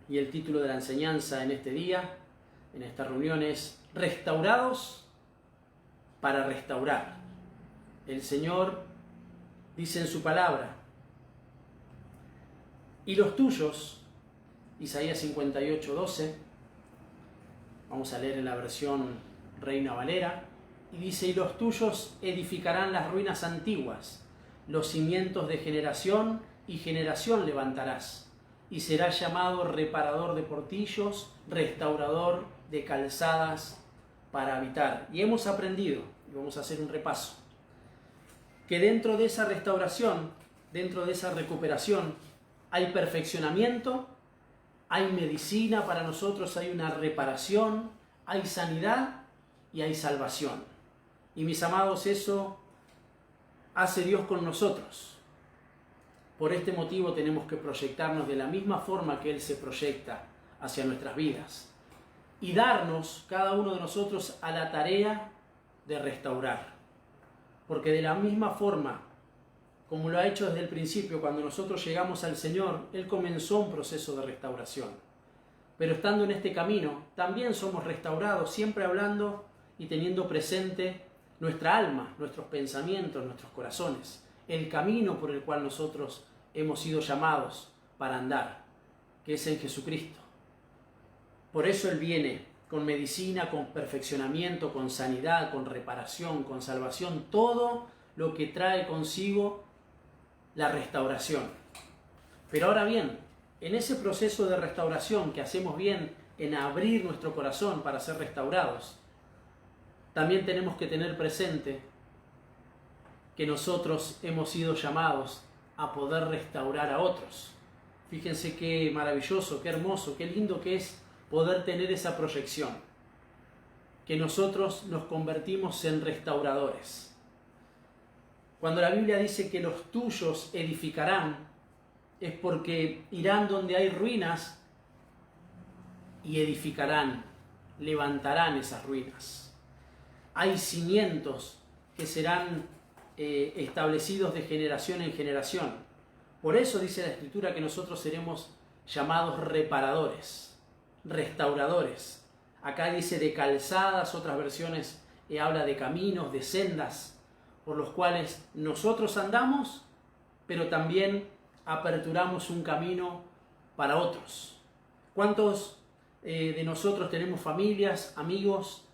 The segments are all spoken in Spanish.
y el título de la enseñanza en este día, en esta reunión, es Restaurados para restaurar. El Señor dice en su palabra: y los tuyos, Isaías 58:12, vamos a leer en la versión Reina Valera, y dice: y los tuyos edificarán las ruinas antiguas, los cimientos de generación y generación levantarás, y serás llamado reparador de portillos, restaurador de calzadas para habitar. Y hemos aprendido, y vamos a hacer un repaso, que dentro de esa restauración, dentro de esa recuperación, hay perfeccionamiento, hay medicina para nosotros, hay una reparación, hay sanidad y hay salvación. Y mis amados, eso hace Dios con nosotros. Por este motivo tenemos que proyectarnos de la misma forma que Él se proyecta hacia nuestras vidas y darnos, cada uno de nosotros, a la tarea de restaurar. Porque de la misma forma como lo ha hecho desde el principio, cuando nosotros llegamos al Señor, Él comenzó un proceso de restauración. Pero estando en este camino, también somos restaurados, siempre hablando y teniendo presente nuestra alma, nuestros pensamientos, nuestros corazones, el camino por el cual nosotros hemos sido llamados para andar, que es en Jesucristo. Por eso Él viene con medicina, con perfeccionamiento, con sanidad, con reparación, con salvación, todo lo que trae consigo la restauración. Pero ahora bien, en ese proceso de restauración que hacemos bien en abrir nuestro corazón para ser restaurados, también tenemos que tener presente que nosotros hemos sido llamados a poder restaurar a otros. Fíjense qué maravilloso, qué hermoso, qué lindo que es poder tener esa proyección, que nosotros nos convertimos en restauradores. Cuando la Biblia dice que los tuyos edificarán, es porque irán donde hay ruinas y edificarán, levantarán esas ruinas. Hay cimientos que serán establecidos de generación en generación. Por eso dice la Escritura que nosotros seremos llamados reparadores, restauradores. Acá dice de calzadas, otras versiones habla de caminos, de sendas, por los cuales nosotros andamos, pero también aperturamos un camino para otros. ¿Cuántos de nosotros tenemos familias, amigos,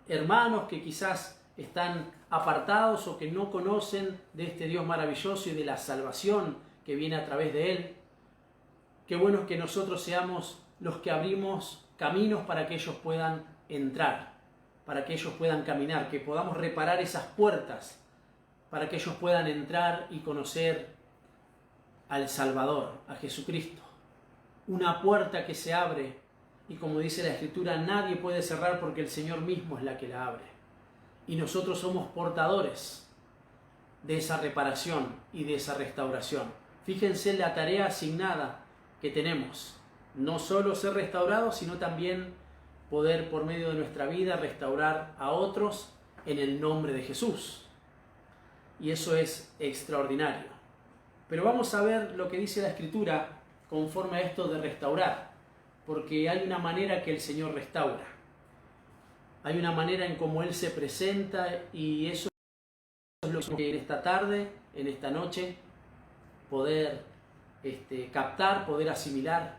hermanos que quizás están apartados o que no conocen de este Dios maravilloso y de la salvación que viene a través de Él? Qué bueno es que nosotros seamos los que abrimos caminos para que ellos puedan entrar, para que ellos puedan caminar, que podamos reparar esas puertas, para que ellos puedan entrar y conocer al Salvador, a Jesucristo. Una puerta que se abre y, como dice la Escritura, nadie puede cerrar porque el Señor mismo es la que la abre. Y nosotros somos portadores de esa reparación y de esa restauración. Fíjense la tarea asignada que tenemos, no solo ser restaurados, sino también poder, por medio de nuestra vida, restaurar a otros en el nombre de Jesús. Y eso es extraordinario. Pero vamos a ver lo que dice la Escritura conforme a esto de restaurar, porque hay una manera que el Señor restaura. Hay una manera en cómo Él se presenta, y eso es lo que en esta tarde, en esta noche, poder captar, poder asimilar,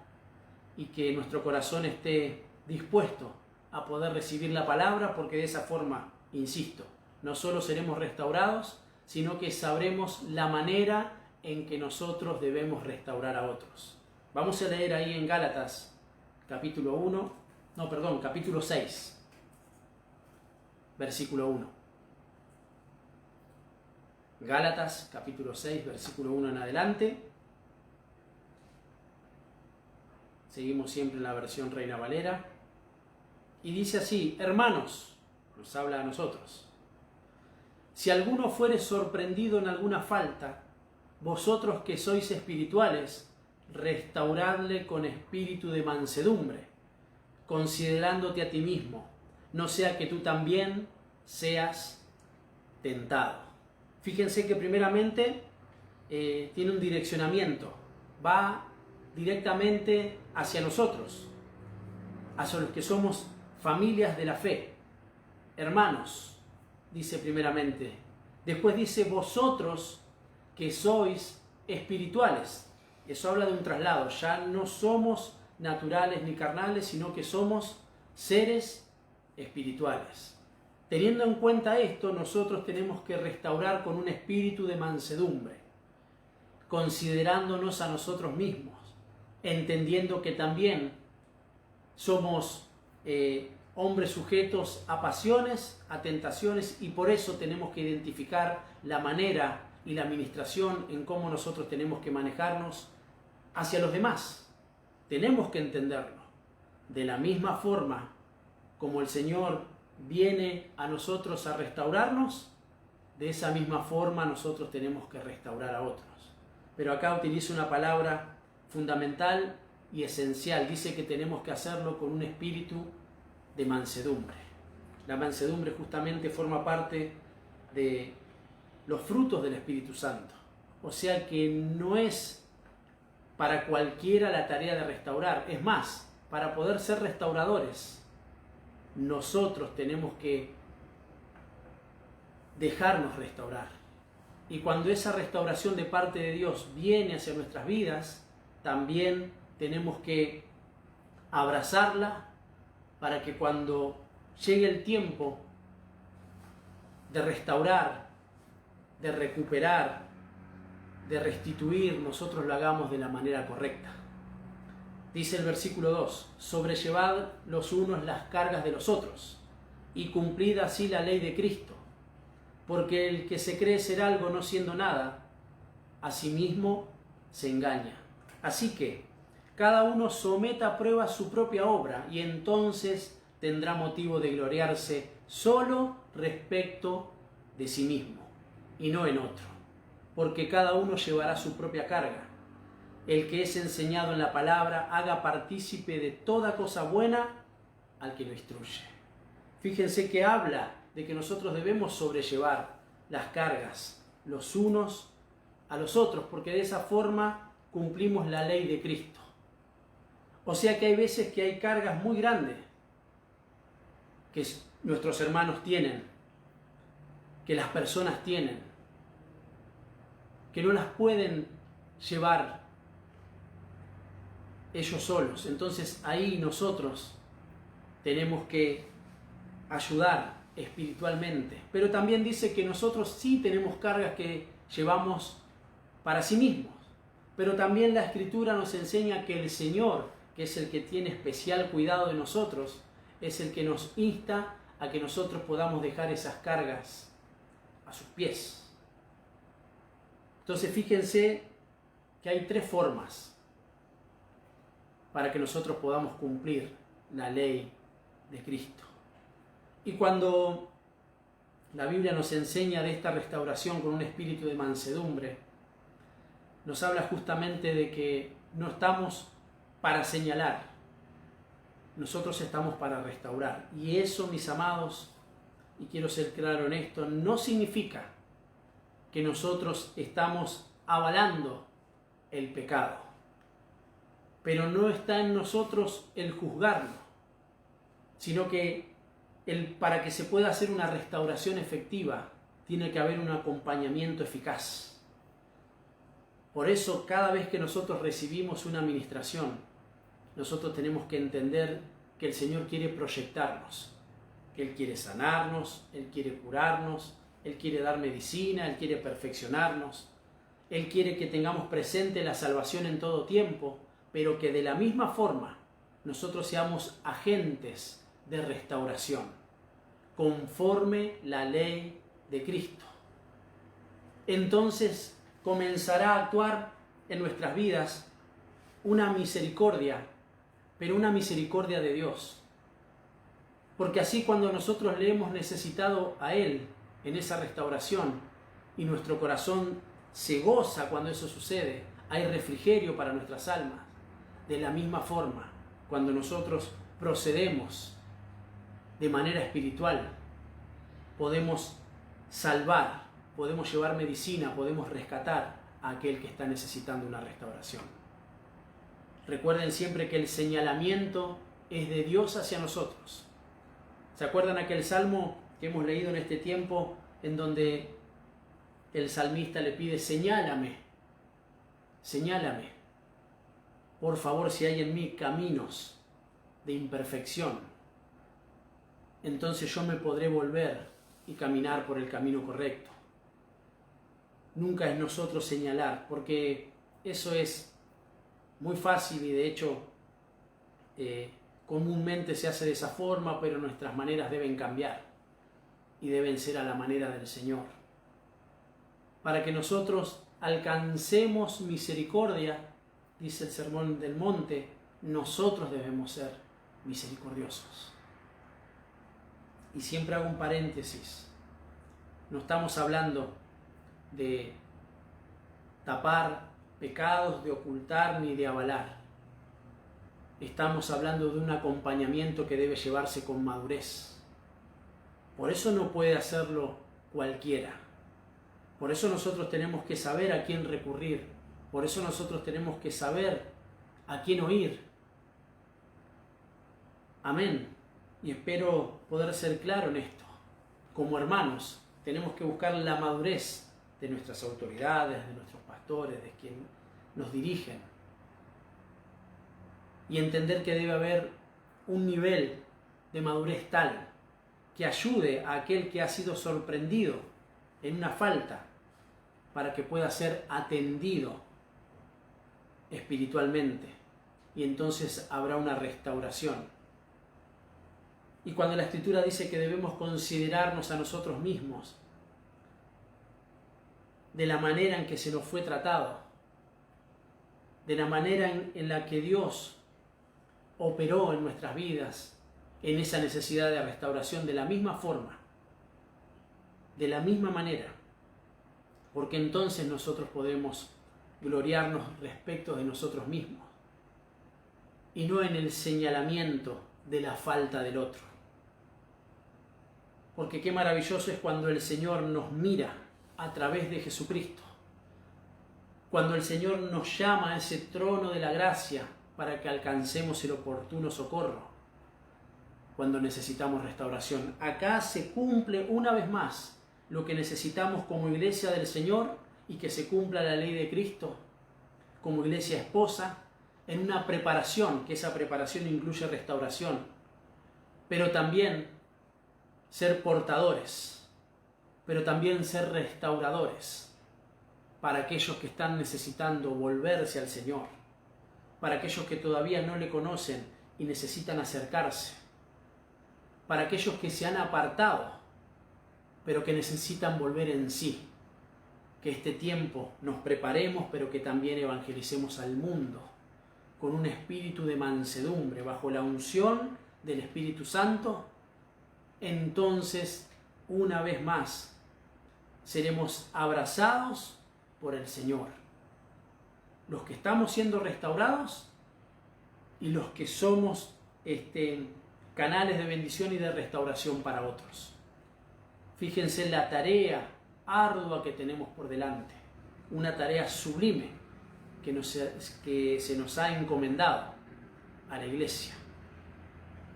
y que nuestro corazón esté dispuesto a poder recibir la palabra, porque de esa forma, insisto, no solo seremos restaurados, sino que sabremos la manera en que nosotros debemos restaurar a otros. Vamos a leer ahí en Gálatas capítulo 6, versículo 1. Gálatas capítulo 6, versículo 1 en adelante. Seguimos siempre en la versión Reina Valera. Y dice así: hermanos, nos habla a nosotros, si alguno fuere sorprendido en alguna falta, vosotros que sois espirituales, restauradle con espíritu de mansedumbre, considerándote a ti mismo, no sea que tú también seas tentado. Fíjense que primeramente tiene un direccionamiento, va directamente hacia nosotros, hacia los que somos familias de la fe, hermanos, dice primeramente. Después dice vosotros que sois espirituales. Eso habla de un traslado, ya no somos naturales ni carnales, sino que somos seres espirituales. Teniendo en cuenta esto, nosotros tenemos que restaurar con un espíritu de mansedumbre, considerándonos a nosotros mismos, entendiendo que también somos hombres sujetos a pasiones, a tentaciones, y por eso tenemos que identificar la manera y la administración en cómo nosotros tenemos que manejarnos hacia los demás. Tenemos que entenderlo. De la misma forma como el Señor viene a nosotros a restaurarnos, de esa misma forma nosotros tenemos que restaurar a otros. Pero acá utiliza una palabra fundamental y esencial. Dice que tenemos que hacerlo con un espíritu de mansedumbre. La mansedumbre justamente forma parte de los frutos del Espíritu Santo. O sea que no es para cualquiera la tarea de restaurar. Es más, para poder ser restauradores, nosotros tenemos que dejarnos restaurar. Y cuando esa restauración de parte de Dios viene hacia nuestras vidas, también tenemos que abrazarla para que cuando llegue el tiempo de restaurar, de recuperar, de restituir, nosotros lo hagamos de la manera correcta. Dice el versículo 2, sobrellevad los unos las cargas de los otros y cumplid así la ley de Cristo, porque el que se cree ser algo no siendo nada, a sí mismo se engaña. Así que cada uno someta a prueba su propia obra y entonces tendrá motivo de gloriarse solo respecto de sí mismo y no en otro, porque cada uno llevará su propia carga. El que es enseñado en la palabra haga partícipe de toda cosa buena al que lo instruye. Fíjense que habla de que nosotros debemos sobrellevar las cargas los unos a los otros, porque de esa forma cumplimos la ley de Cristo. O sea que hay veces que hay cargas muy grandes que nuestros hermanos tienen, que las personas tienen, que no las pueden llevar ellos solos. Entonces ahí nosotros tenemos que ayudar espiritualmente. Pero también dice que nosotros sí tenemos cargas que llevamos para sí mismos. Pero también la Escritura nos enseña que el Señor, que es el que tiene especial cuidado de nosotros, es el que nos insta a que nosotros podamos dejar esas cargas a sus pies. Entonces fíjense que hay tres formas para que nosotros podamos cumplir la ley de Cristo. Y cuando la Biblia nos enseña de esta restauración con un espíritu de mansedumbre, nos habla justamente de que no estamos para señalar, nosotros estamos para restaurar. Y eso, mis amados, y quiero ser claro en esto, no significa que nosotros estamos avalando el pecado. Pero no está en nosotros el juzgarlo, sino que para que se pueda hacer una restauración efectiva, tiene que haber un acompañamiento eficaz. Por eso, cada vez que nosotros recibimos una administración, nosotros tenemos que entender que el Señor quiere proyectarnos, que Él quiere sanarnos, Él quiere curarnos, Él quiere dar medicina, Él quiere perfeccionarnos, Él quiere que tengamos presente la salvación en todo tiempo, pero que de la misma forma nosotros seamos agentes de restauración, conforme la ley de Cristo. Entonces comenzará a actuar en nuestras vidas una misericordia, pero una misericordia de Dios. Porque así cuando nosotros le hemos necesitado a Él en esa restauración y nuestro corazón se goza cuando eso sucede, hay refrigerio para nuestras almas. De la misma forma, cuando nosotros procedemos de manera espiritual, podemos salvar, podemos llevar medicina, podemos rescatar a aquel que está necesitando una restauración. Recuerden siempre que el señalamiento es de Dios hacia nosotros. ¿Se acuerdan aquel salmo que hemos leído en este tiempo en donde el salmista le pide: señálame, señálame, por favor, si hay en mí caminos de imperfección, entonces yo me podré volver y caminar por el camino correcto? Nunca es nosotros señalar, porque eso es muy fácil y de hecho comúnmente se hace de esa forma, pero nuestras maneras deben cambiar y deben ser a la manera del Señor. Para que nosotros alcancemos misericordia, dice el Sermón del Monte, nosotros debemos ser misericordiosos. Y siempre hago un paréntesis, no estamos hablando de tapar pecados, de ocultar ni de avalar. Estamos hablando de un acompañamiento que debe llevarse con madurez. Por eso no puede hacerlo cualquiera. Por eso nosotros tenemos que saber a quién recurrir. Por eso nosotros tenemos que saber a quién oír. Amén. Y espero poder ser claro en esto. Como hermanos, tenemos que buscar la madurez de nuestras autoridades, de nuestros pastores, de quienes nos dirigen. Y entender que debe haber un nivel de madurez tal que ayude a aquel que ha sido sorprendido en una falta para que pueda ser atendido espiritualmente. Y entonces habrá una restauración. Y cuando la Escritura dice que debemos considerarnos a nosotros mismos de la manera en que se nos fue tratado, de la manera en la que Dios operó en nuestras vidas, en esa necesidad de restauración, de la misma forma, de la misma manera, porque entonces nosotros podemos gloriarnos respecto de nosotros mismos y no en el señalamiento de la falta del otro. Porque qué maravilloso es cuando el Señor nos mira a través de Jesucristo, cuando el Señor nos llama a ese trono de la gracia para que alcancemos el oportuno socorro cuando necesitamos restauración. Acá se cumple una vez más lo que necesitamos como iglesia del Señor y que se cumpla la ley de Cristo como iglesia esposa en una preparación, que esa preparación incluye restauración, pero también ser portadores, pero también ser restauradores para aquellos que están necesitando volverse al Señor, para aquellos que todavía no le conocen y necesitan acercarse, para aquellos que se han apartado, pero que necesitan volver en sí. Que este tiempo nos preparemos, pero que también evangelicemos al mundo con un espíritu de mansedumbre, bajo la unción del Espíritu Santo. Entonces, una vez más, seremos abrazados por el Señor. Los que estamos siendo restaurados y los que somos canales de bendición y de restauración para otros. Fíjense la tarea ardua que tenemos por delante, una tarea sublime que se nos ha encomendado a la iglesia.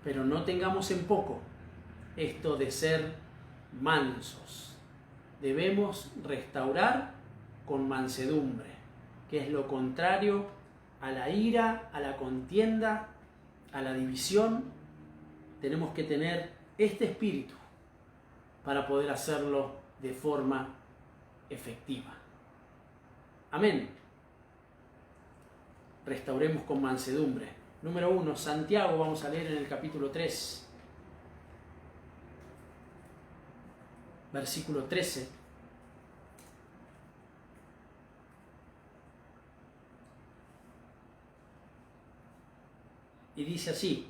Pero no tengamos en poco esto de ser mansos. Debemos restaurar con mansedumbre, que es lo contrario a la ira, a la contienda, a la división. Tenemos que tener este espíritu para poder hacerlo de forma efectiva. Amén. Restauremos con mansedumbre. Número 1, Santiago, vamos a leer en el capítulo 3, versículo 13. Y dice así: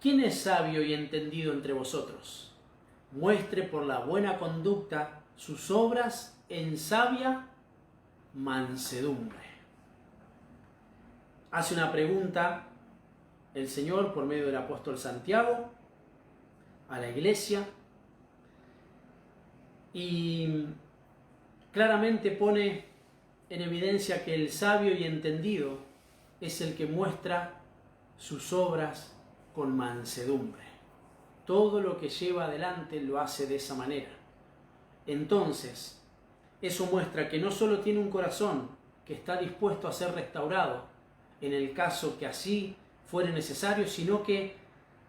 ¿quién es sabio y entendido entre vosotros? Muestre por la buena conducta sus obras en sabia mansedumbre. Hace una pregunta el Señor por medio del apóstol Santiago a la iglesia y claramente pone en evidencia que el sabio y entendido es el que muestra sus obras con mansedumbre. Todo lo que lleva adelante lo hace de esa manera. Entonces, eso muestra que no solo tiene un corazón que está dispuesto a ser restaurado en el caso que así fuere necesario, sino que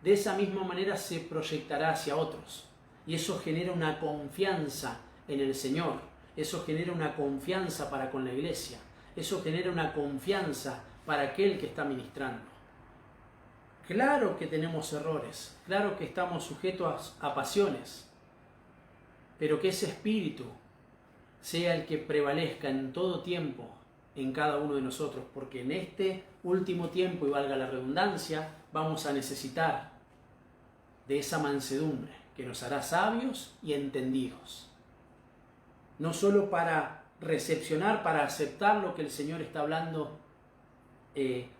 de esa misma manera se proyectará hacia otros. Y eso genera una confianza en el Señor. Eso genera una confianza para con la iglesia. Eso genera una confianza para aquel que está ministrando. Claro que tenemos errores, claro que estamos sujetos a pasiones, pero que ese espíritu sea el que prevalezca en todo tiempo en cada uno de nosotros, porque en este último tiempo, y valga la redundancia, vamos a necesitar de esa mansedumbre que nos hará sabios y entendidos. No solo para recepcionar, para aceptar lo que el Señor está hablando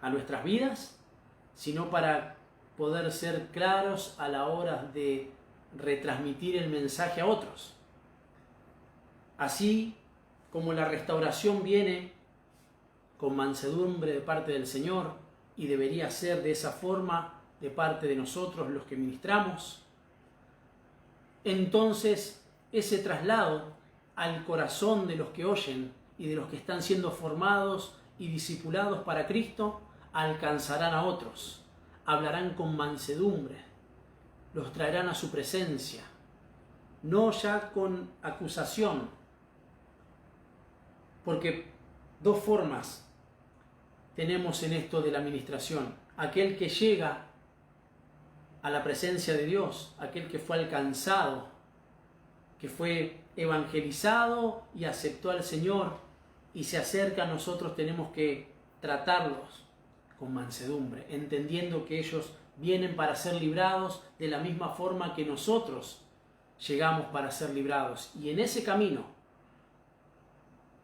a nuestras vidas, sino para poder ser claros a la hora de retransmitir el mensaje a otros. Así como la restauración viene con mansedumbre de parte del Señor, y debería ser de esa forma de parte de nosotros los que ministramos, entonces ese traslado al corazón de los que oyen y de los que están siendo formados y discipulados para Cristo alcanzarán a otros, hablarán con mansedumbre, los traerán a su presencia, no ya con acusación, porque dos formas tenemos en esto de la administración: aquel que llega a la presencia de Dios, aquel que fue alcanzado, que fue evangelizado y aceptó al Señor y se acerca a nosotros. Tenemos que tratarlos con mansedumbre, entendiendo que ellos vienen para ser librados de la misma forma que nosotros llegamos para ser librados. Y en ese camino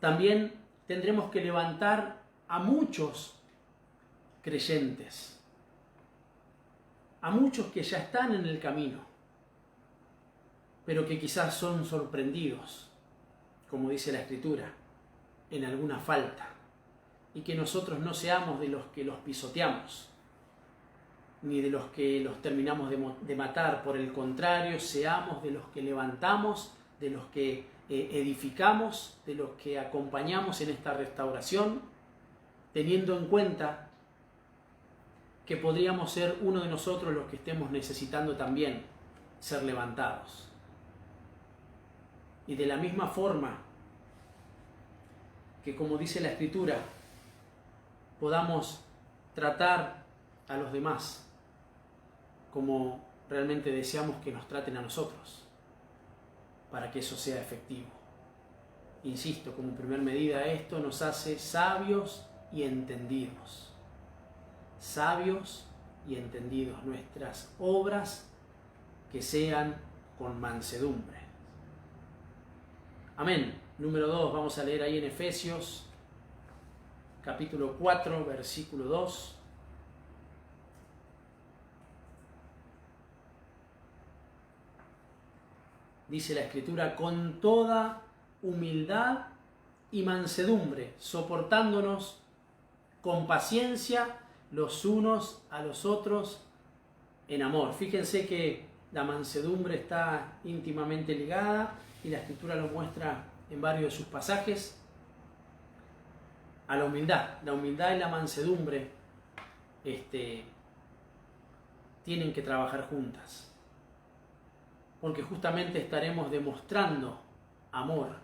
también tendremos que levantar a muchos creyentes, a muchos que ya están en el camino, pero que quizás son sorprendidos, como dice la Escritura, en alguna falta, y que nosotros no seamos de los que los pisoteamos, ni de los que los terminamos de matar. Por el contrario, seamos de los que levantamos, de los que edificamos, de los que acompañamos en esta restauración, teniendo en cuenta que podríamos ser uno de nosotros los que estemos necesitando también ser levantados. Y de la misma forma que, como dice la Escritura, podamos tratar a los demás como realmente deseamos que nos traten a nosotros, para que eso sea efectivo. Insisto, como primer medida, esto nos hace sabios y entendidos. Sabios y entendidos. Nuestras obras que sean con mansedumbre. Amén. Número 2, vamos a leer ahí en Efesios, capítulo 4, versículo 2. Dice la Escritura: con toda humildad y mansedumbre, soportándonos con paciencia los unos a los otros en amor. Fíjense que la mansedumbre está íntimamente ligada, y la Escritura lo muestra en varios de sus pasajes, a la humildad. La humildad y la mansedumbre tienen que trabajar juntas, porque justamente estaremos demostrando amor,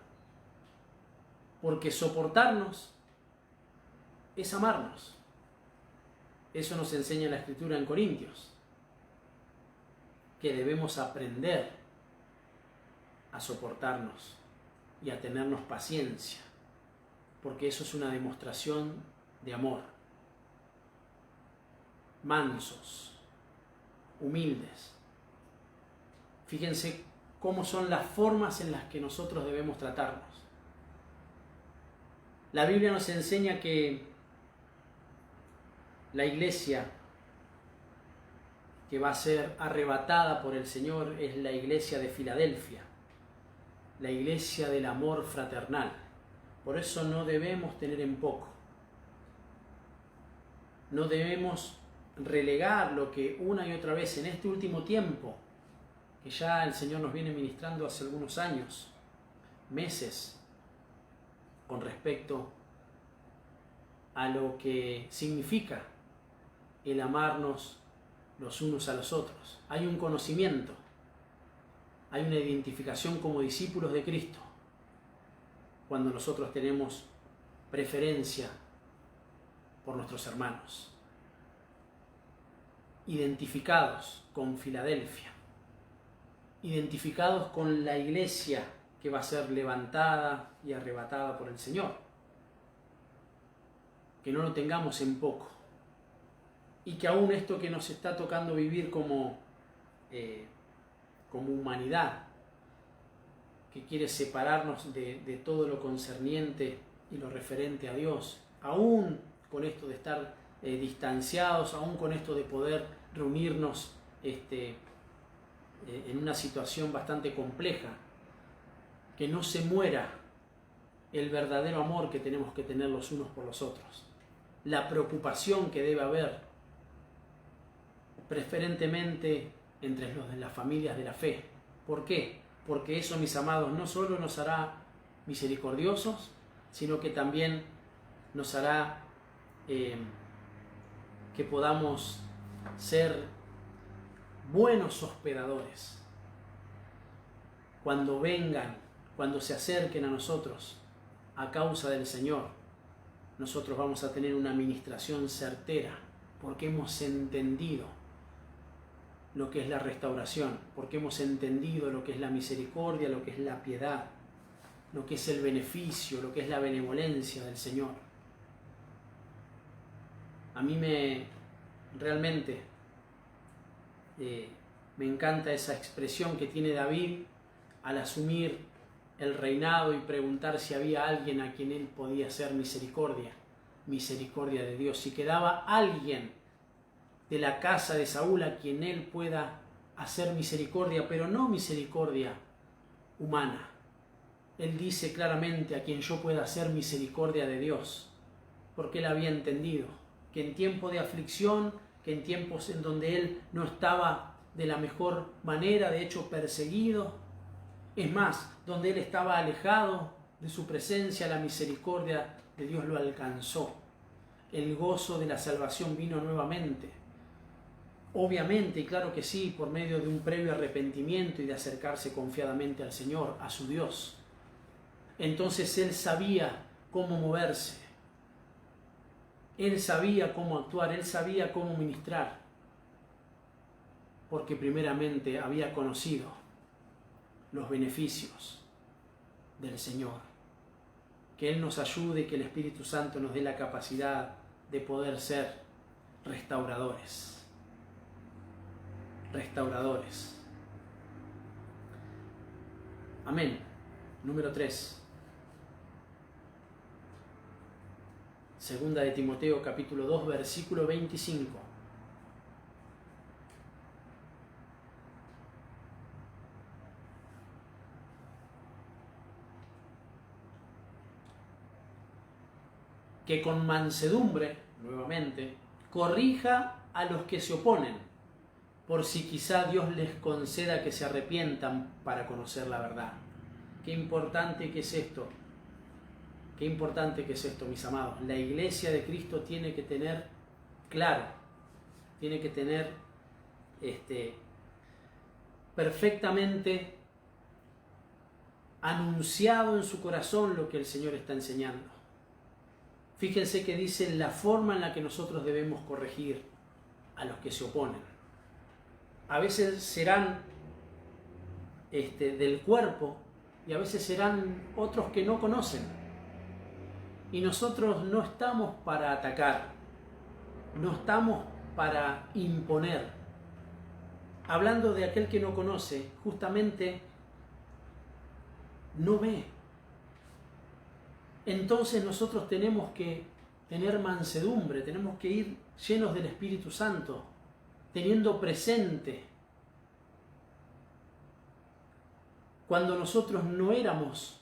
porque soportarnos es amarnos. Eso nos enseña la Escritura en Corintios, que debemos aprender a soportarnos y a tenernos paciencia, porque eso es una demostración de amor. Mansos, humildes. Fíjense cómo son las formas en las que nosotros debemos tratarnos. La Biblia nos enseña que la iglesia que va a ser arrebatada por el Señor es la iglesia de Filadelfia, la iglesia del amor fraternal, Por eso no debemos tener en poco. No debemos relegar lo que una y otra vez en este último tiempo, que ya el Señor nos viene ministrando hace algunos años, meses, con respecto a lo que significa el amarnos los unos a los otros. Hay un conocimiento, hay una identificación como discípulos de Cristo, cuando nosotros tenemos preferencia por nuestros hermanos, identificados con Filadelfia, identificados con la iglesia que va a ser levantada y arrebatada por el Señor. Que no lo tengamos en poco, y que aún esto que nos está tocando vivir como humanidad, que quiere separarnos de todo lo concerniente y lo referente a Dios, aún con esto de estar distanciados, aún con esto de poder reunirnos en una situación bastante compleja, que no se muera el verdadero amor que tenemos que tener los unos por los otros, la preocupación que debe haber, preferentemente entre los de las familias de la fe. ¿Por qué? Porque eso, mis amados, no solo nos hará misericordiosos, sino que también nos hará que podamos ser buenos hospedadores. Cuando vengan, cuando se acerquen a nosotros a causa del Señor, nosotros vamos a tener una administración certera, porque hemos entendido lo que es la restauración, porque hemos entendido lo que es la misericordia, lo que es la piedad, lo que es el beneficio, lo que es la benevolencia del Señor. A mí realmente me encanta esa expresión que tiene David al asumir el reinado y preguntar si había alguien a quien él podía hacer misericordia de Dios, si quedaba alguien de la casa de Saúl a quien él pueda hacer misericordia, pero no misericordia humana. Él dice claramente: a quien yo pueda hacer misericordia de Dios, porque él había entendido que en tiempo de aflicción, que en tiempos en donde él no estaba de la mejor manera, de hecho perseguido, es más, donde él estaba alejado de su presencia, la misericordia de Dios lo alcanzó. El gozo de la salvación vino nuevamente. Obviamente, y claro que sí, por medio de un previo arrepentimiento y de acercarse confiadamente al Señor, a su Dios. Entonces él sabía cómo moverse, él sabía cómo actuar, él sabía cómo ministrar, porque primeramente había conocido los beneficios del Señor. Que Él nos ayude, que el Espíritu Santo nos dé la capacidad de poder ser restauradores. Restauradores. Amén. Número 3. Segunda de Timoteo, capítulo 2, versículo 25. Que con mansedumbre, nuevamente, corrija a los que se oponen, por si quizá Dios les conceda que se arrepientan para conocer la verdad. Qué importante que es esto. Qué importante que es esto, mis amados. La iglesia de Cristo tiene que tener claro, tiene que tener perfectamente anunciado en su corazón lo que el Señor está enseñando. Fíjense que dice la forma en la que nosotros debemos corregir a los que se oponen. A veces serán del cuerpo y a veces serán otros que no conocen. Y nosotros no estamos para atacar, no estamos para imponer. Hablando de aquel que no conoce, justamente no ve. Entonces nosotros tenemos que tener mansedumbre, tenemos que ir llenos del Espíritu Santo, teniendo presente cuando nosotros no éramos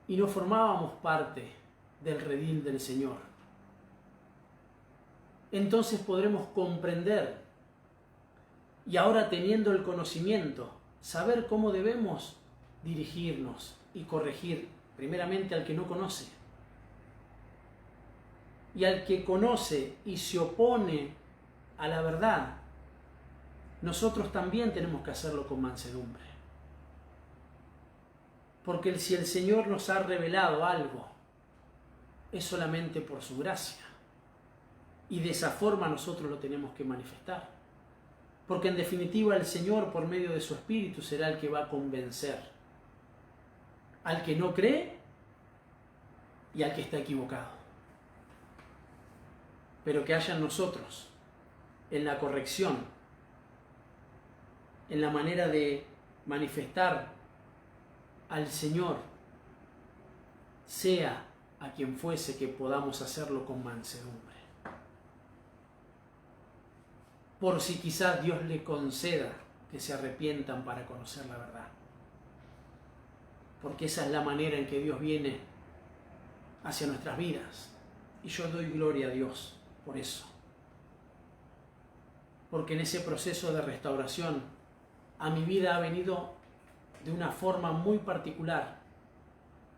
y no formábamos parte del redil del Señor. Entonces podremos comprender y ahora teniendo el conocimiento, saber cómo debemos dirigirnos y corregir primeramente al que no conoce. Y al que conoce y se opone a la verdad, nosotros también tenemos que hacerlo con mansedumbre. Porque si el Señor nos ha revelado algo, es solamente por su gracia. Y de esa forma nosotros lo tenemos que manifestar. Porque en definitiva el Señor, por medio de su Espíritu, será el que va a convencer al que no cree y al que está equivocado. Pero que haya en nosotros, en la corrección, en la manera de manifestar al Señor, sea a quien fuese, que podamos hacerlo con mansedumbre. Por si quizás Dios le conceda que se arrepientan para conocer la verdad. Porque esa es la manera en que Dios viene hacia nuestras vidas. Y yo doy gloria a Dios por eso. Porque en ese proceso de restauración a mi vida ha venido de una forma muy particular,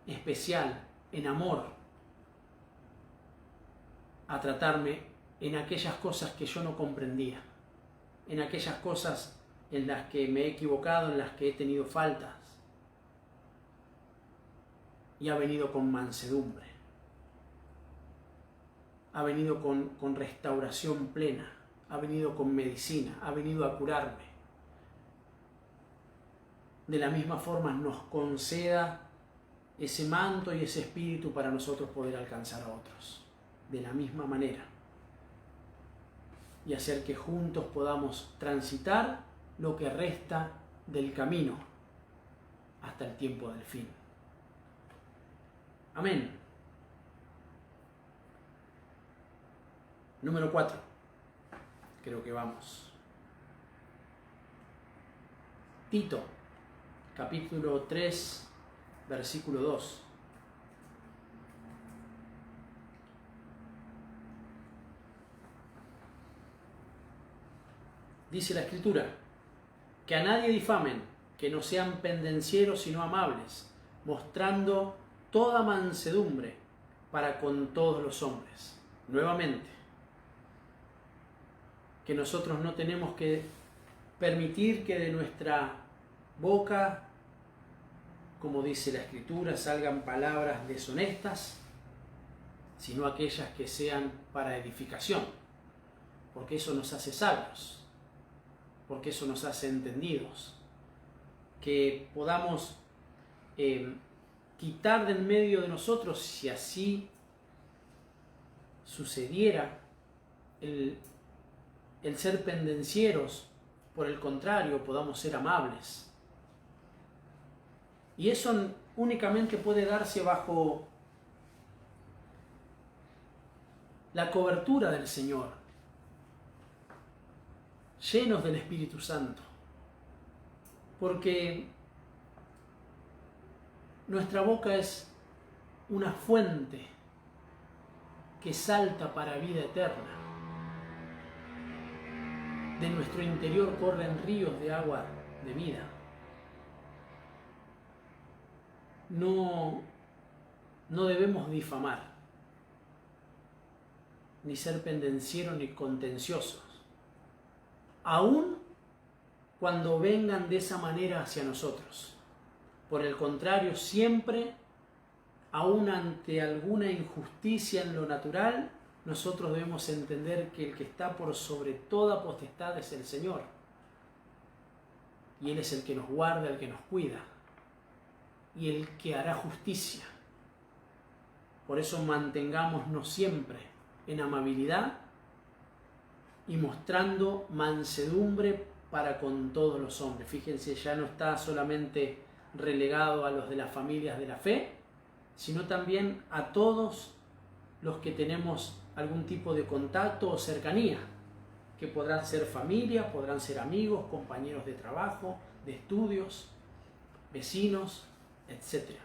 especial, en amor, a tratarme en aquellas cosas que yo no comprendía, en aquellas cosas en las que me he equivocado, en las que he tenido faltas. Y ha venido con mansedumbre, ha venido con restauración plena, ha venido con medicina, ha venido a curarme. De la misma forma nos conceda ese manto y ese espíritu para nosotros poder alcanzar a otros. De la misma manera. Y hacer que juntos podamos transitar lo que resta del camino hasta el tiempo del fin. Amén. Número 4. Creo que vamos. Tito, capítulo 3, versículo 2. Dice la Escritura, que a nadie difamen, que no sean pendencieros sino amables, mostrando toda mansedumbre para con todos los hombres. Nuevamente, que nosotros no tenemos que permitir que de nuestra boca, como dice la Escritura, salgan palabras deshonestas, sino aquellas que sean para edificación, porque eso nos hace sabios, porque eso nos hace entendidos, que podamos quitar de en medio de nosotros, si así sucediera, el ser pendencieros. Por el contrario, podamos ser amables. Y eso únicamente puede darse bajo la cobertura del Señor, llenos del Espíritu Santo. Porque nuestra boca es una fuente que salta para vida eterna. De nuestro interior corren ríos de agua de vida. No debemos difamar, ni ser pendencieros ni contenciosos, aun cuando vengan de esa manera hacia nosotros. Por el contrario, siempre, aun ante alguna injusticia en lo natural, nosotros debemos entender que el que está por sobre toda potestad es el Señor. Y Él es el que nos guarda, el que nos cuida, y el que hará justicia. Por eso mantengámonos siempre en amabilidad y mostrando mansedumbre para con todos los hombres. Fíjense, ya no está solamente relegado a los de las familias de la fe, sino también a todos los que tenemos algún tipo de contacto o cercanía, que podrán ser familia, podrán ser amigos, compañeros de trabajo, de estudios, vecinos, etc.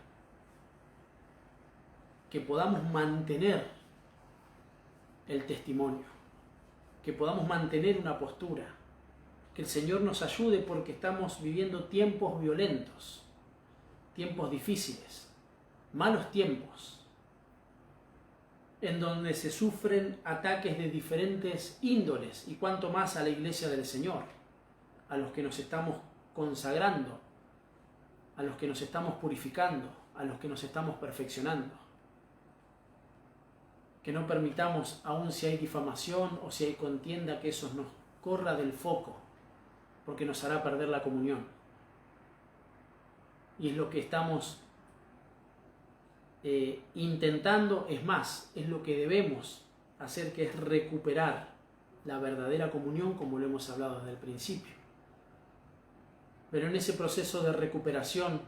que podamos mantener el testimonio, que podamos mantener una postura, que el Señor nos ayude porque estamos viviendo tiempos violentos, tiempos difíciles, malos tiempos, en donde se sufren ataques de diferentes índoles, y cuanto más a la iglesia del Señor, a los que nos estamos consagrando, a los que nos estamos purificando, a los que nos estamos perfeccionando. Que no permitamos, aun si hay difamación o si hay contienda, que eso nos corra del foco, porque nos hará perder la comunión. Y es lo que estamos intentando, es más, es lo que debemos hacer, que es recuperar la verdadera comunión, como lo hemos hablado desde el principio. Pero en ese proceso de recuperación,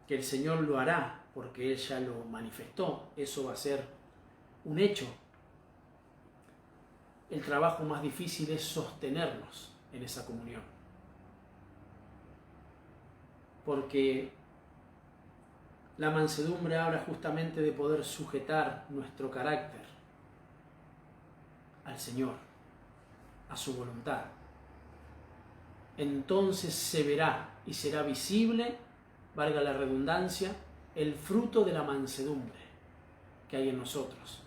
que el Señor lo hará, porque Él ya lo manifestó, eso va a ser un hecho. El trabajo más difícil es sostenernos en esa comunión. Porque la mansedumbre habla justamente de poder sujetar nuestro carácter al Señor, a su voluntad. Entonces se verá y será visible, valga la redundancia, el fruto de la mansedumbre que hay en nosotros.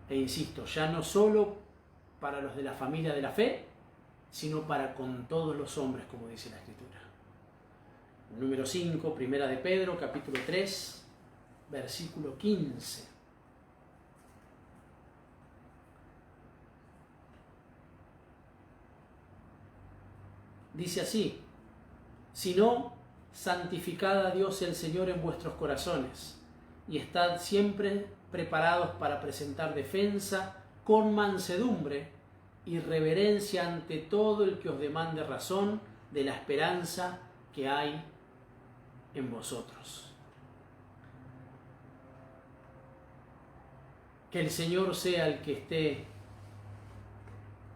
E insisto, ya no solo para los de la familia de la fe, sino para con todos los hombres, como dice la Escritura. Número 5, Primera de Pedro, capítulo 3, versículo 15. Dice así: sino santificad a Dios el Señor en vuestros corazones, y estad siempre preparados para presentar defensa con mansedumbre y reverencia ante todo el que os demande razón de la esperanza que hay en vosotros. Que el Señor sea el que esté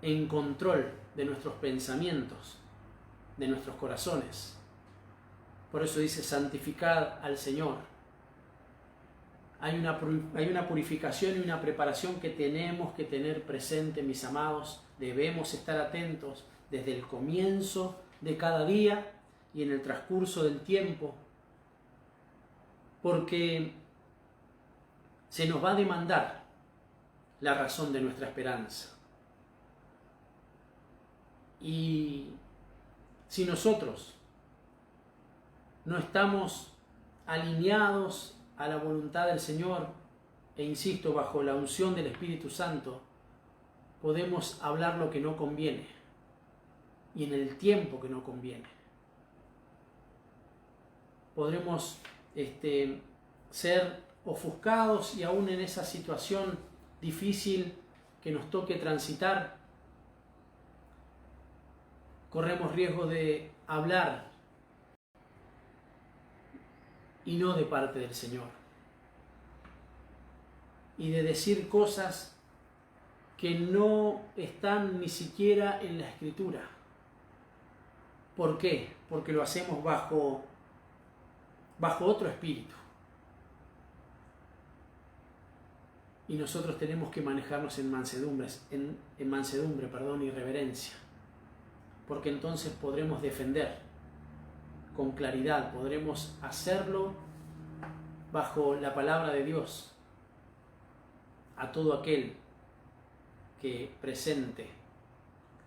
en control de nuestros pensamientos, de nuestros corazones. Por eso dice: santificad al Señor. Hay una purificación y una preparación que tenemos que tener presente, mis amados. Debemos estar atentos desde el comienzo de cada día y en el transcurso del tiempo, porque se nos va a demandar la razón de nuestra esperanza. Y si nosotros no estamos alineados a la voluntad del Señor, e insisto, bajo la unción del Espíritu Santo, podemos hablar lo que no conviene y en el tiempo que no conviene. Podremos ser ofuscados, y aún en esa situación difícil que nos toque transitar, corremos riesgo de hablar y no de parte del Señor, y de decir cosas que no están ni siquiera en la Escritura. ¿Por qué? Porque lo hacemos bajo otro espíritu. Y nosotros tenemos que manejarnos en mansedumbre y reverencia, porque entonces podremos defender con claridad, podremos hacerlo bajo la palabra de Dios a todo aquel que presente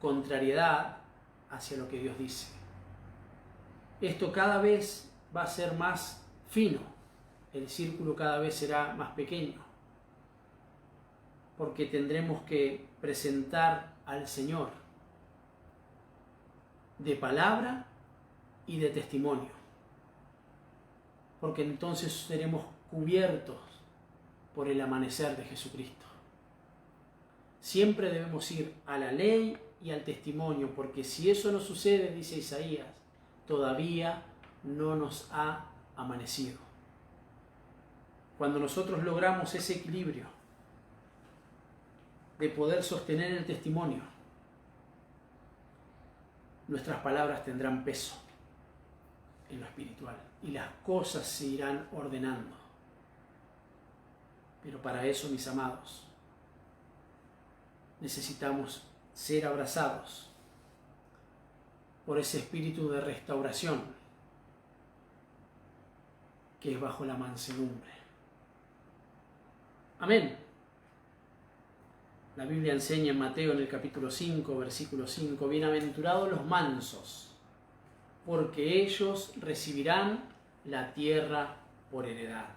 contrariedad hacia lo que Dios dice. Esto cada vez va a ser más fino, el círculo cada vez será más pequeño, porque tendremos que presentar al Señor de palabra y de testimonio, porque entonces seremos cubiertos por el amanecer de Jesucristo. Siempre debemos ir a la ley y al testimonio, porque si eso no sucede, dice Isaías, todavía no nos ha amanecido. Cuando nosotros logramos ese equilibrio de poder sostener el testimonio, nuestras palabras tendrán peso en lo espiritual y las cosas se irán ordenando. Pero para eso, mis amados, necesitamos ser abrazados por ese espíritu de restauración que es bajo la mansedumbre. Amén. La Biblia enseña en Mateo en el capítulo 5, versículo 5, bienaventurados los mansos, porque ellos recibirán la tierra por heredad.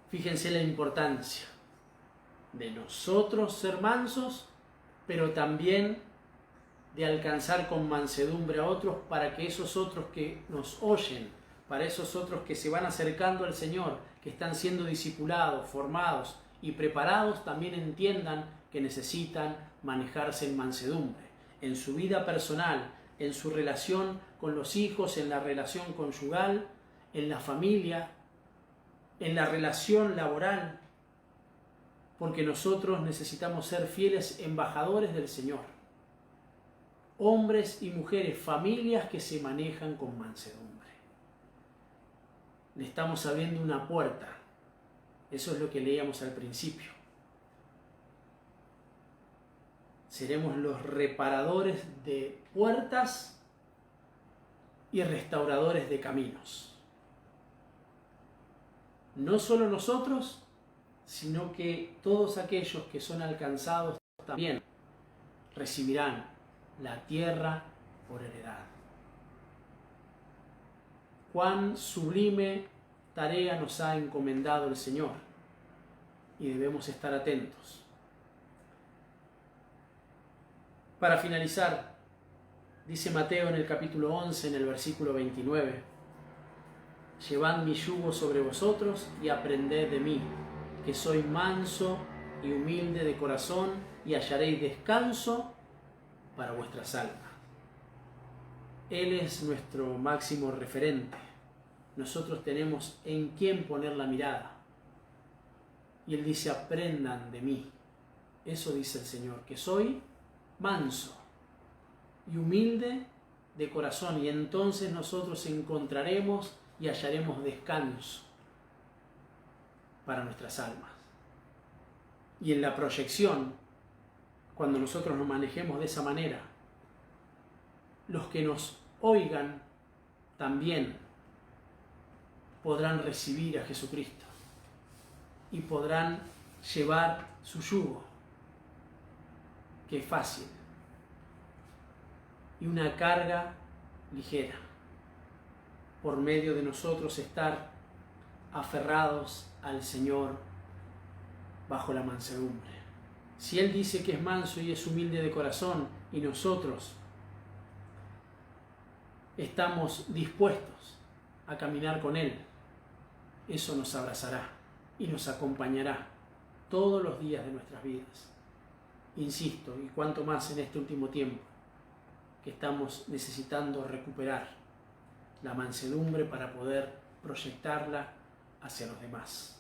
Fíjense la importancia de nosotros ser mansos, pero también de alcanzar con mansedumbre a otros para que esos otros que nos oyen, para esos otros que se van acercando al Señor, que están siendo discipulados, formados y preparados, también entiendan que necesitan manejarse en mansedumbre, en su vida personal, en su relación con los hijos, en la relación conyugal, en la familia, en la relación laboral, porque nosotros necesitamos ser fieles embajadores del Señor. Hombres y mujeres, familias que se manejan con mansedumbre. Le estamos abriendo una puerta. Eso es lo que leíamos al principio. Seremos los reparadores de puertas y restauradores de caminos. No solo nosotros, sino que todos aquellos que son alcanzados también recibirán la tierra por heredad. Cuán sublime tarea nos ha encomendado el Señor y debemos estar atentos. Para finalizar, dice Mateo en el capítulo 11, en el versículo 29, llevad mi yugo sobre vosotros y aprended de mí, que soy manso y humilde de corazón, y hallaréis descanso para vuestras almas. Él es nuestro máximo referente. Nosotros tenemos en quién poner la mirada. Y Él dice, aprendan de mí. Eso dice el Señor, que soy manso y humilde de corazón. Y entonces nosotros encontraremos y hallaremos descanso para nuestras almas. Y en la proyección, cuando nosotros nos manejemos de esa manera, los que nos oigan también podrán recibir a Jesucristo y podrán llevar su yugo, que es fácil, y una carga ligera, por medio de nosotros estar aferrados al Señor bajo la mansedumbre. Si Él dice que es manso y es humilde de corazón, y nosotros estamos dispuestos a caminar con Él, eso nos abrazará y nos acompañará todos los días de nuestras vidas. Insisto, y cuanto más en este último tiempo, que estamos necesitando recuperar la mansedumbre para poder proyectarla hacia los demás.